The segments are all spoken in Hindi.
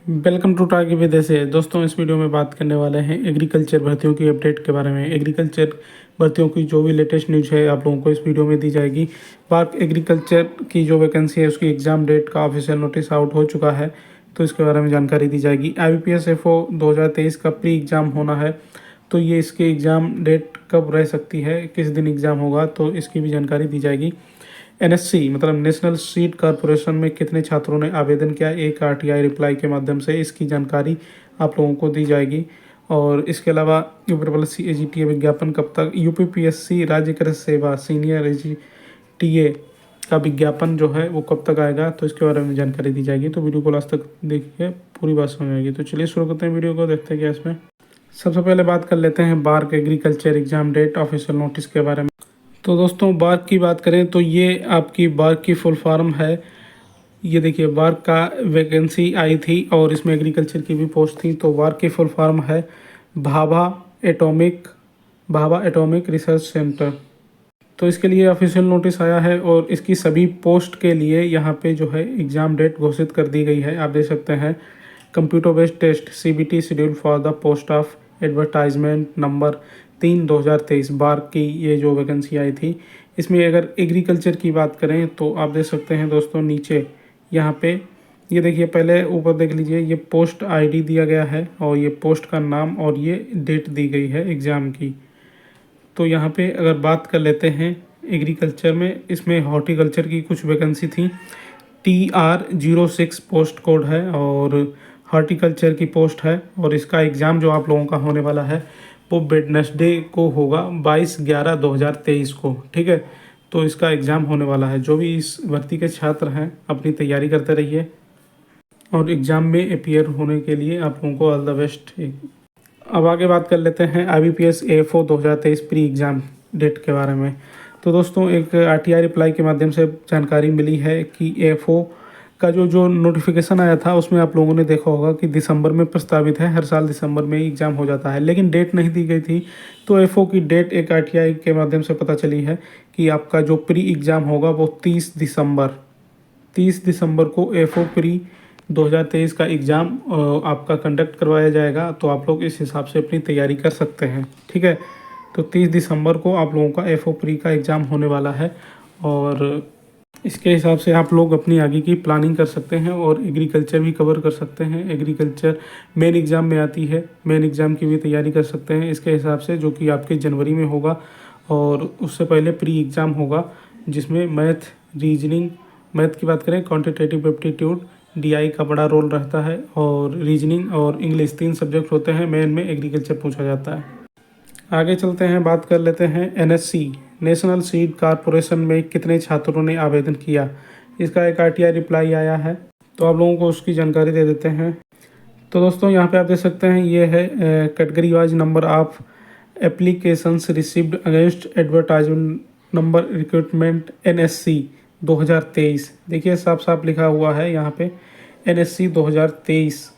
वेलकम टू टागी विदेशी। दोस्तों, इस वीडियो में बात करने वाले हैं एग्रीकल्चर भर्तियों की अपडेट के बारे में। एग्रीकल्चर भर्तियों की जो भी लेटेस्ट न्यूज़ है आप लोगों को इस वीडियो में दी जाएगी। पार्क एग्रीकल्चर की जो वैकेंसी है उसकी एग्ज़ाम डेट का ऑफिशियल नोटिस आउट हो चुका है, तो इसके बारे में जानकारी दी जाएगी। IBPS FO 2023 का प्री एग्ज़ाम होना है, तो ये इसकी एग्ज़ाम डेट कब रह सकती है, किस दिन एग्ज़ाम होगा, तो इसकी भी जानकारी दी जाएगी। NSC मतलब नेशनल सीड कॉरपोरेशन में कितने छात्रों ने आवेदन किया, एक RTI रिप्लाई के माध्यम से, इसकी जानकारी आप लोगों को दी जाएगी। और इसके अलावा UPSC AGTA विज्ञापन कब तक, UPPSC राज्य कृषि सेवा सीनियर AGTA का विज्ञापन जो है वो कब तक आएगा, तो इसके बारे में जानकारी दी जाएगी। तो वीडियो को लास्ट तक देखिए, पूरी बात समझ आएगी। तो चलिए शुरू करते हैं वीडियो को, देखते हैं क्या इसमें। सबसे पहले बात कर लेते हैं BARC agriculture exam date official notice के बारे में। तो दोस्तों, बार्क की बात करें तो ये आपकी बार्क की फुल फॉर्म है। ये देखिए, बार्क का वैकेंसी आई थी और इसमें एग्रीकल्चर की भी पोस्ट थी। तो बार्क की फुल फॉर्म है भाभा एटॉमिक रिसर्च सेंटर। तो इसके लिए ऑफिशियल नोटिस आया है और इसकी सभी पोस्ट के लिए यहाँ पे जो है एग्ज़ाम डेट घोषित कर दी गई है। आप देख सकते हैं, computer based test CBT schedule for the post of advertisement number 3/2023 BARC की ये जो वैकेंसी आई थी। इसमें अगर एग्रीकल्चर की बात करें तो आप देख सकते हैं दोस्तों, नीचे यहाँ पे ये देखिए, पहले ऊपर देख लीजिए, ये पोस्ट ID दिया गया है और ये पोस्ट का नाम और ये डेट दी गई है एग्ज़ाम की। तो यहाँ पे अगर बात कर लेते हैं एग्रीकल्चर में, इसमें हॉर्टिकल्चर की कुछ वैकेंसी थी। TR06 पोस्ट कोड है और हॉर्टिकल्चर की पोस्ट है। और इसका एग्ज़ाम जो आप लोगों का होने वाला है वो वेडनेसडे को होगा, 22/11/2023 को। ठीक है, तो इसका एग्ज़ाम होने वाला है। जो भी इस भर्ती के छात्र हैं अपनी तैयारी करते रहिए और एग्ज़ाम में अपीयर होने के लिए आप लोगों को ऑल द बेस्ट। अब आगे बात कर लेते हैं IBPS FO 2023 pre exam date के बारे में। तो दोस्तों, एक RTI रिप्लाई के माध्यम से जानकारी मिली है कि FO का जो नोटिफिकेशन आया था उसमें आप लोगों ने देखा होगा कि दिसंबर में प्रस्तावित है। हर साल दिसंबर में ही एग्ज़ाम हो जाता है, लेकिन डेट नहीं दी गई थी। तो FO की डेट एक RTI के माध्यम से पता चली है कि आपका जो प्री एग्ज़ाम होगा वो 30 दिसंबर को FO प्री 2023 का एग्ज़ाम आपका कंडक्ट करवाया जाएगा। तो आप लोग इस हिसाब से अपनी तैयारी कर सकते हैं। ठीक है, तो 30 दिसंबर को आप लोगों का FO प्री का एग्ज़ाम होने वाला है और इसके हिसाब से आप लोग अपनी आगे की प्लानिंग कर सकते हैं और एग्रीकल्चर भी कवर कर सकते हैं। एग्रीकल्चर मेन एग्ज़ाम में आती है, मेन एग्ज़ाम की भी तैयारी कर सकते हैं इसके हिसाब से, जो कि आपके जनवरी में होगा। और उससे पहले प्री एग्ज़ाम होगा जिसमें मैथ की बात करें, क्वांटिटेटिव एप्टीट्यूड DI का बड़ा रोल रहता है और रीजनिंग और इंग्लिश 3 सब्जेक्ट होते हैं। मेन में एग्रीकल्चर पूछा जाता है। आगे चलते हैं, बात कर लेते हैं NSC नेशनल सीड कॉरपोरेशन में कितने छात्रों ने आवेदन किया। इसका एक RTI रिप्लाई आया है, तो आप लोगों को उसकी जानकारी दे देते हैं। तो दोस्तों, यहाँ पे आप देख सकते हैं, ये है category wise number of applications received against advertisement number recruitment NSC 2023। देखिए, साफ साफ लिखा हुआ है यहाँ पे NSC 2023।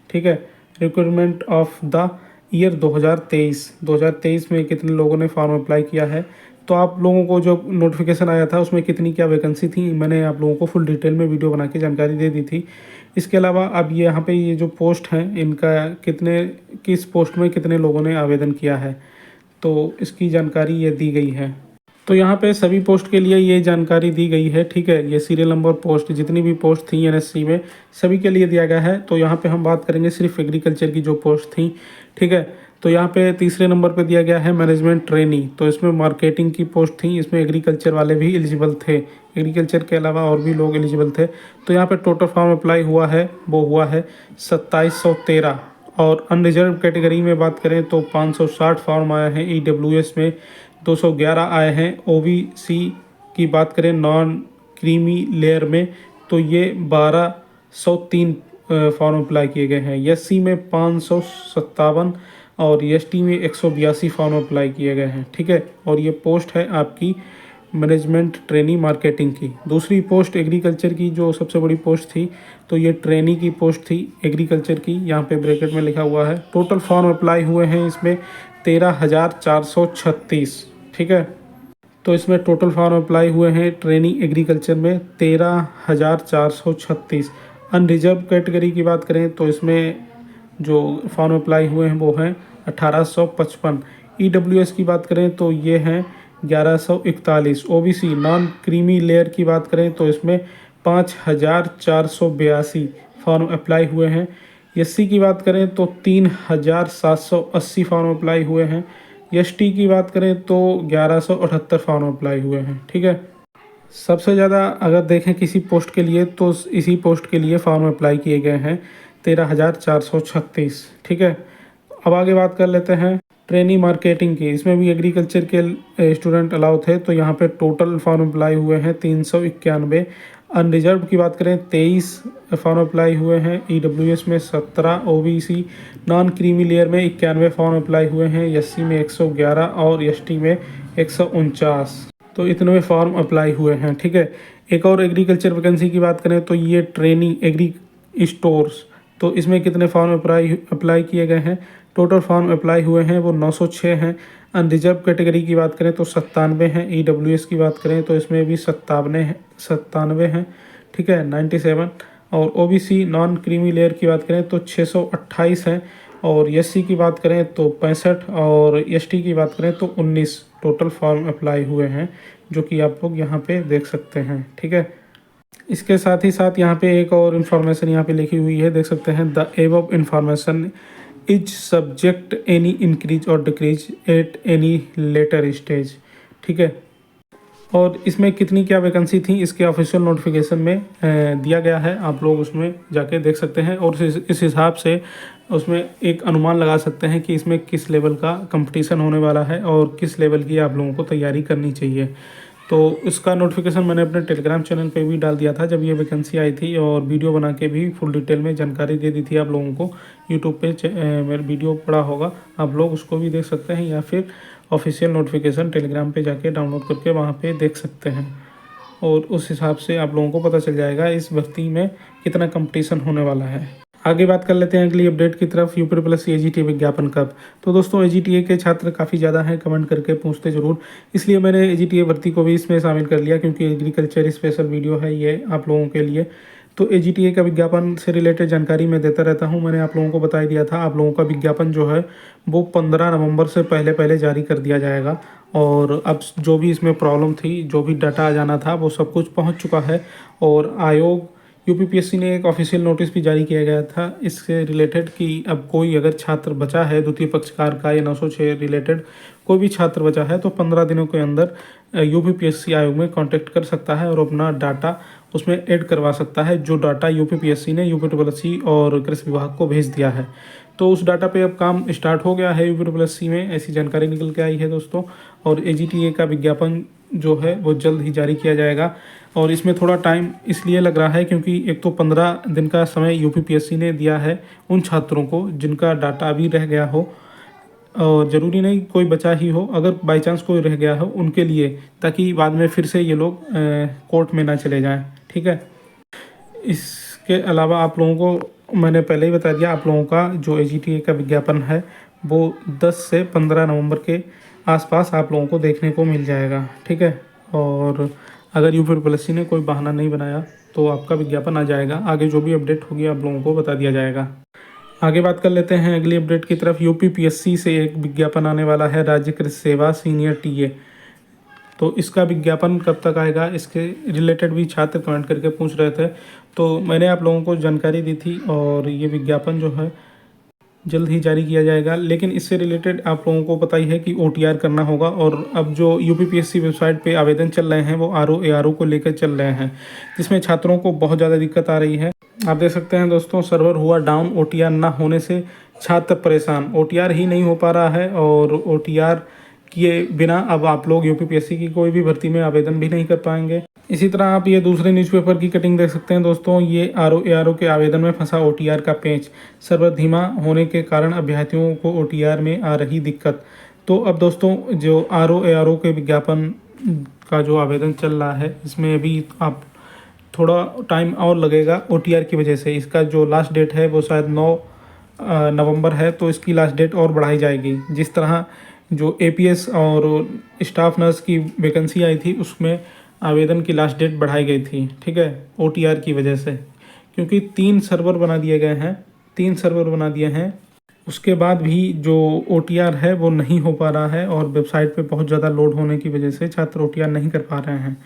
ठीक है, रिक्रूटमेंट ऑफ द ईयर 2023 में कितने लोगों ने फॉर्म अप्लाई किया है। तो आप लोगों को जो नोटिफिकेशन आया था उसमें कितनी क्या वैकेंसी थी, मैंने आप लोगों को फुल डिटेल में वीडियो बना के जानकारी दे दी थी। इसके अलावा अब ये यहाँ पे ये जो पोस्ट हैं इनका किस पोस्ट में कितने लोगों ने आवेदन किया है, तो इसकी जानकारी ये दी गई है। तो यहाँ पे सभी पोस्ट के लिए ये जानकारी दी गई है। ठीक है, ये सीरियल नंबर पोस्ट जितनी भी पोस्ट थी NSC में सभी के लिए दिया गया है। तो यहाँ पे हम बात करेंगे सिर्फ एग्रीकल्चर की जो पोस्ट थी। ठीक है, तो यहाँ पे तीसरे नंबर पे दिया गया है मैनेजमेंट ट्रेनी। तो इसमें मार्केटिंग की पोस्ट थी, इसमें एग्रीकल्चर वाले भी एलिजिबल थे, एग्रीकल्चर के अलावा और भी लोग एलिजिबल थे। तो यहाँ पे टोटल फॉर्म अप्लाई हुआ है वो हुआ है 2713। और अनरिजर्व कैटेगरी में बात करें तो 560 फॉर्म आए हैं। EWS में 211 आए हैं। OBC की बात करें नॉन क्रीमी लेयर में तो ये 1203 फॉर्म अप्लाई किए गए हैं। SC में 557 और ST में 182 फॉर्म अप्लाई किए गए हैं। ठीक है, और ये पोस्ट है आपकी मैनेजमेंट ट्रेनी मार्केटिंग की। दूसरी पोस्ट एग्रीकल्चर की जो सबसे बड़ी पोस्ट थी, तो ये ट्रेनी की पोस्ट थी एग्रीकल्चर की, यहाँ पे ब्रैकेट में लिखा हुआ है। टोटल फॉर्म अप्लाई हुए हैं इसमें 13,436। ठीक है, तो इसमें टोटल फॉर्म अप्लाई हुए हैं ट्रेनी एग्रीकल्चर में 13,436। अनरिजर्व कैटेगरी की बात करें तो इसमें जो फॉर्म अप्लाई हुए हैं वो हैं 1855। ईडब्ल्यूएस की बात करें तो ये हैं 1141। ओबीसी नॉन क्रीमी लेयर की बात करें तो इसमें 5482 फॉर्म अप्लाई हुए हैं। एससी की बात करें तो 3780 फॉर्म अप्लाई हुए हैं। एसटी की बात करें तो 1178 फॉर्म अप्लाई हुए हैं। ठीक है, सबसे ज़्यादा अगर देखें किसी पोस्ट के लिए तो इसी पोस्ट के लिए फॉर्म अप्लाई किए गए हैं 13,436। ठीक है, अब आगे बात कर लेते हैं ट्रेनी मार्केटिंग की। इसमें भी एग्रीकल्चर के स्टूडेंट अलाउ थे, तो यहाँ पे टोटल फॉर्म अप्लाई हुए हैं 391। अनरिजर्व की बात करें 23 फॉर्म अप्लाई हुए हैं। ईडब्ल्यूएस में 17, ओबीसी नॉन क्रीमी लेयर में 91 फॉर्म अप्लाई हुए हैं। एससी में 111 और एसटी में 149। तो इतने फॉर्म अप्लाई हुए हैं। ठीक है, एक और एग्रीकल्चर वैकेंसी की बात करें तो ये ट्रेनिंग एग्री स्टोर्स, तो इसमें कितने फॉर्म अप्लाई किए गए हैं। टोटल फॉर्म अप्लाई हुए हैं वो 906 हैं। अनरिजर्व कैटेगरी की बात करें तो 97 हैं। ईडब्ल्यूएस की बात करें तो इसमें भी 97 हैं। ठीक है, 97। और ओबीसी नॉन क्रीमी लेयर की बात करें तो 628 हैं। और एससी की बात करें तो 65 और एसटी की बात करें तो 19 टोटल फॉर्म अप्लाई हुए हैं, जो कि आप लोग यहाँ पे देख सकते हैं। ठीक है, इसके साथ ही साथ यहाँ पे एक और इन्फॉर्मेशन यहाँ पे लिखी हुई है, देख सकते हैं। The above information is subject any increase और decrease at any later stage. ठीक है, और इसमें कितनी क्या वैकेंसी थी इसके ऑफिशियल नोटिफिकेशन में दिया गया है, आप लोग उसमें जाके देख सकते हैं। और इस हिसाब से उसमें एक अनुमान लगा सकते हैं कि इसमें किस लेवल का कंपटीशन होने वाला है और किस लेवल की आप लोगों को तैयारी करनी चाहिए। तो इसका नोटिफिकेशन मैंने अपने टेलीग्राम चैनल पे भी डाल दिया था जब ये वैकेंसी आई थी, और वीडियो बना के भी फुल डिटेल में जानकारी दे दी थी आप लोगों को। यूट्यूब पे मेरा वीडियो पड़ा होगा, आप लोग उसको भी देख सकते हैं, या फिर ऑफिशियल नोटिफिकेशन टेलीग्राम पे जाके डाउनलोड करके वहाँ पे देख सकते हैं। और उस हिसाब से आप लोगों को पता चल जाएगा इस भर्ती में कितना कंपटीशन होने वाला है। आगे बात कर लेते हैं अगली अपडेट की तरफ। यूपी प्लस एजीटी विज्ञापन कब। तो दोस्तों एजीटीए के छात्र काफ़ी ज़्यादा हैं, कमेंट करके पूछते ज़रूर, इसलिए मैंने एजीटीए भर्ती को भी इसमें शामिल कर लिया, क्योंकि एग्रीकल्चर स्पेशल वीडियो है ये आप लोगों के लिए। तो एजीटीए का विज्ञापन से रिलेटेड जानकारी मैं देता रहता हूँ। मैंने आप लोगों को बता दिया था, आप लोगों का विज्ञापन जो है वो 15 नवंबर से पहले पहले जारी कर दिया जाएगा। और अब जो भी इसमें प्रॉब्लम थी, जो भी डाटा आ जाना था, वो सब कुछ पहुँच चुका है। और आयोग यूपीपीएससी ने एक ऑफिशियल नोटिस भी जारी किया गया था इससे रिलेटेड कि अब कोई अगर छात्र बचा है द्वितीय पक्षकार का या 906 रिलेटेड कोई भी छात्र बचा है तो 15 दिनों के अंदर यूपीपीएससी आयोग में कांटेक्ट कर सकता है और अपना डाटा उसमें ऐड करवा सकता है, जो डाटा यूपीपीएससी ने यूपीपीएससी और कृषि विभाग को भेज दिया है। तो उस डाटा पे अब काम स्टार्ट हो गया है यूपीपीएससी में, ऐसी जानकारी निकल के आई है दोस्तों। और एजीटीए का विज्ञापन जो है वो जल्द ही जारी किया जाएगा। और इसमें थोड़ा टाइम इसलिए लग रहा है क्योंकि एक तो 15 दिन का समय यूपीपीएससी ने दिया है उन छात्रों को जिनका डाटा अभी रह गया हो, और ज़रूरी नहीं कोई बचा ही हो, अगर बाई चांस कोई रह गया हो उनके लिए, ताकि बाद में फिर से ये लोग कोर्ट में ना चले जाएं। ठीक है, इसके अलावा आप लोगों को मैंने पहले ही बता दिया, आप लोगों का जो एजीटीए का विज्ञापन है वो 10 से 15 नवंबर के आसपास आप लोगों को देखने को मिल जाएगा। ठीक है, और अगर यूपीपीएससी ने कोई बहाना नहीं बनाया तो आपका विज्ञापन आ जाएगा। आगे जो भी अपडेट होगी आप लोगों को बता दिया जाएगा। आगे बात कर लेते हैं अगली अपडेट की तरफ। यूपीपीएससी से एक विज्ञापन आने वाला है, राज्य कृषि सेवा सीनियर टीए। तो इसका विज्ञापन कब तक आएगा, इसके रिलेटेड भी छात्र कमेंट करके पूछ रहे थे, तो मैंने आप लोगों को जानकारी दी थी। और ये विज्ञापन जो है जल्द ही जारी किया जाएगा, लेकिन इससे रिलेटेड आप लोगों को पता ही है कि ओटीआर करना होगा। और अब जो यूपीपीएससी वेबसाइट पे आवेदन चल रहे हैं वो आरओ एआरओ को लेकर चल रहे हैं, जिसमें छात्रों को बहुत ज़्यादा दिक्कत आ रही है। आप देख सकते हैं दोस्तों, सर्वर हुआ डाउन, ओटीआर ना होने से छात्र परेशान, ओटीआर ही नहीं हो पा रहा है। और ओटीआर किए बिना अब आप लोग यूपीपीएससी की कोई भी भर्ती में आवेदन भी नहीं कर पाएंगे। इसी तरह आप ये दूसरे न्यूज़पेपर की कटिंग देख सकते हैं दोस्तों। ये आरओ एआरओ के आवेदन में फंसा ओटीआर का पेंच, सर्वर धीमा होने के कारण अभ्यर्थियों को ओटीआर में आ रही दिक्कत। तो अब दोस्तों जो आरओ एआरओ के विज्ञापन का जो आवेदन चल रहा है, इसमें अभी आप थोड़ा टाइम और लगेगा ओटीआर की वजह से। इसका जो लास्ट डेट है वो शायद 9 नवंबर है, तो इसकी लास्ट डेट और बढ़ाई जाएगी। जिस तरह जो एपीएस और स्टाफ नर्स की वैकेंसी आई थी उसमें आवेदन की लास्ट डेट बढ़ाई गई थी, ठीक है, ओटीआर की वजह से, क्योंकि 3 सर्वर बना दिए गए हैं, 3 सर्वर बना दिए हैं। उसके बाद भी जो OTR है वो नहीं हो पा रहा है और वेबसाइट पे बहुत ज़्यादा लोड होने की वजह से छात्र OTR नहीं कर पा रहे हैं,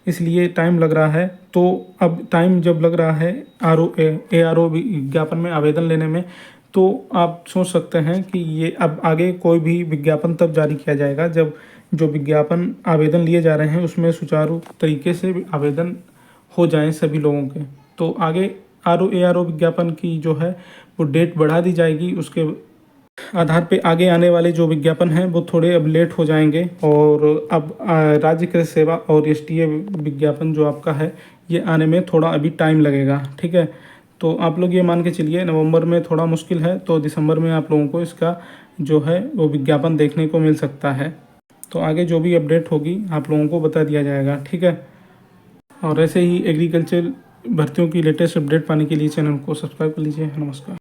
इसलिए टाइम लग रहा है। तो अब टाइम जब लग रहा है ARO विज्ञापन में आवेदन लेने में, तो आप सोच सकते हैं कि ये अब आगे कोई भी विज्ञापन तब जारी किया जाएगा जब जो विज्ञापन आवेदन लिए जा रहे हैं उसमें सुचारू तरीके से आवेदन हो जाएं सभी लोगों के। तो आगे ARO विज्ञापन की जो है वो डेट बढ़ा दी जाएगी, उसके आधार पे आगे आने वाले जो विज्ञापन हैं वो थोड़े अब लेट हो जाएंगे। और अब राज्य कृषि सेवा और STA विज्ञापन जो आपका है ये आने में थोड़ा अभी टाइम लगेगा, ठीक है। तो आप लोग ये मान के चलिए नवंबर में थोड़ा मुश्किल है, तो दिसंबर में आप लोगों को इसका जो है वो विज्ञापन देखने को मिल सकता है। तो आगे जो भी अपडेट होगी आप लोगों को बता दिया जाएगा, ठीक है। और ऐसे ही एग्रीकल्चर भर्तियों की लेटेस्ट अपडेट पाने के लिए चैनल को सब्सक्राइब कर लीजिए। नमस्कार।